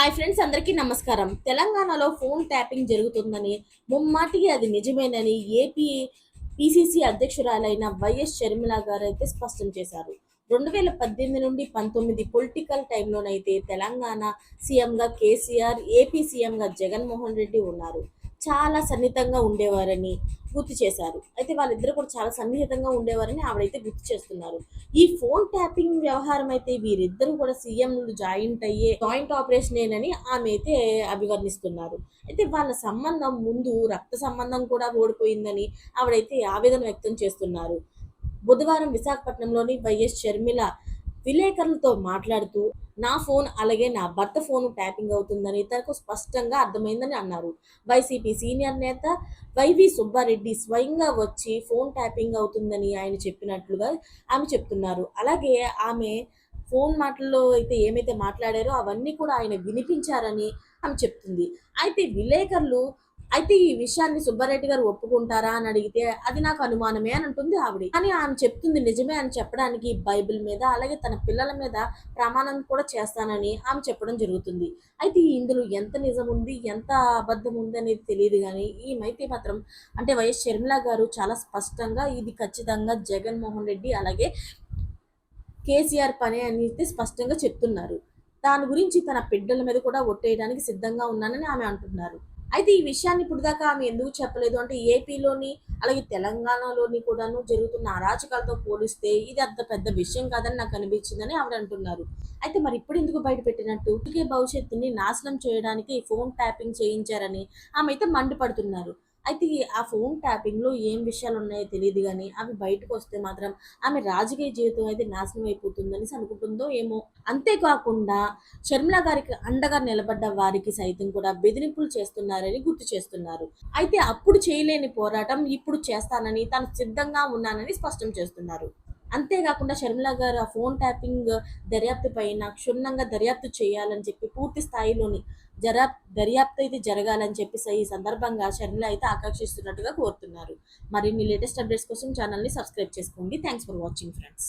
Hi friends, అందరికీ నమస్కారం. తెలంగాణలో ఫోన్ ట్యాపింగ్ జరుగుతుందని, ముమ్మాటికి అది నిజమేనని ఏపీ పీసీసీ అధ్యక్షురాలైన వైఎస్ షర్మిల గారైతే స్పష్టం చేశారు. 2018 నుండి 19 పొలిటికల్ టైంలోనైతే తెలంగాణ సీఎంగా కేసీఆర్, ఏపీ సీఎంగా జగన్మోహన్ రెడ్డి ఉన్నారు. చాలా సన్నిహితంగా ఉండేవారని గుర్తు చేశారు. అయితే వాళ్ళిద్దరూ కూడా చాలా సన్నిహితంగా ఉండేవారని ఆవిడైతే గుర్తు చేస్తున్నారు. ఈ ఫోన్ ట్యాపింగ్ వ్యవహారం అయితే వీరిద్దరూ కూడా సీఎంలు జాయింట్ ఆపరేషనేనని ఆమె అయితే అభివర్ణిస్తున్నారు. అయితే వాళ్ళ సంబంధం ముందు రక్త సంబంధం కూడా ఓడిపోయిందని ఆవిడైతే ఆవేదన వ్యక్తం చేస్తున్నారు. బుధవారం విశాఖపట్నంలోని వైఎస్ షర్మిల విలేకరులతో మాట్లాడుతూ, నా ఫోన్ అలాగే నా భర్త ఫోన్ ట్యాపింగ్ అవుతుందని తనకు స్పష్టంగా అర్థమైందని అన్నారు. వైసీపీ సీనియర్ నేత వైవి సుబ్బారెడ్డి స్వయంగా వచ్చి ఫోన్ ట్యాపింగ్ అవుతుందని ఆయన చెప్పినట్లుగా ఆమె చెప్తున్నారు. అలాగే ఆమె ఫోన్ మాటల్లో అయితే ఏమైతే మాట్లాడారో అవన్నీ కూడా ఆయన వినిపించారని ఆమె చెప్తుంది. అయితే విలేకరులు ఈ విషయాన్ని సుబ్బారెడ్డి గారు ఒప్పుకుంటారా అని అడిగితే, అది నాకు అనుమానమే అని అంటుంది ఆవిడ. కానీ ఆమె చెప్తుంది నిజమే అని చెప్పడానికి బైబిల్ మీద అలాగే తన పిల్లల మీద ప్రమాణం కూడా చేస్తానని ఆమె చెప్పడం జరుగుతుంది. అయితే ఇందులో ఎంత నిజం ఉంది, ఎంత అబద్ధం ఉంది అనేది తెలియదు కానీ ఈమైతే మాత్రం అంటే వైఎస్ షర్మిల గారు చాలా స్పష్టంగా ఇది ఖచ్చితంగా జగన్మోహన్ రెడ్డి అలాగే కేసీఆర్ పని అని అయితే స్పష్టంగా చెప్తున్నారు. దాని గురించి తన బిడ్డల మీద కూడా ఒట్టేయడానికి సిద్ధంగా ఉన్నానని ఆమె అంటున్నారు. అయితే ఈ విషయాన్ని ఇప్పుడు దాకా ఆమె ఎందుకు చెప్పలేదు అంటే ఏపీలోని అలాగే తెలంగాణలోని కూడాను జరుగుతున్న అరాచకాలతో పోలిస్తే ఇది అంత పెద్ద విషయం కాదని నాకు అనిపించిందని ఆవిడ అంటున్నారు. అయితే మరి ఇప్పుడు ఎందుకు బయట పెట్టినట్టు భవిష్యత్తుని నాశనం చేయడానికి ఫోన్ ట్యాపింగ్ చేయించారని ఆమె అయితే మండిపడుతున్నారు. అయితే ఆ ఫోన్ ట్యాపింగ్‌లో ఏం విషయాలున్నాయో తెలీదు గానీ, అవి బయటకొస్తే మాత్రం ఆమె రాజకీయ జీవితం అయితే నాశనం అయిపోతుందనేసి అనుకుంటుందో ఏమో! అంతేకాకుండా షర్మిల గారికి అండగా నిలబడ్డ వారికి సైతం కూడా బెదిరింపులు చేస్తున్నారని గుర్తు చేస్తున్నారు. అయితే అప్పుడు చేయలేని పోరాటం ఇప్పుడు చేస్తానని, తాను సిద్ధంగా ఉన్నానని స్పష్టం చేస్తున్నారు. అంతేగాకుండా షర్మిల గారు ఆ ఫోన్ ట్యాపింగ్ దర్యాప్తు పైన క్షుణ్ణంగా దర్యాప్తు చేయాలని చెప్పి పూర్తి స్థాయిలోని దర్యాప్తు అయితే జరగాలని చెప్పేసి ఈ సందర్భంగా షర్మిల అయితే ఆకాంక్షిస్తున్నట్టుగా కోరుతున్నారు. మరిన్ని లేటెస్ట్ అప్డేట్స్ కోసం ఛానల్‌ని సబ్స్క్రైబ్ చేసుకోండి. Thanks for watching friends.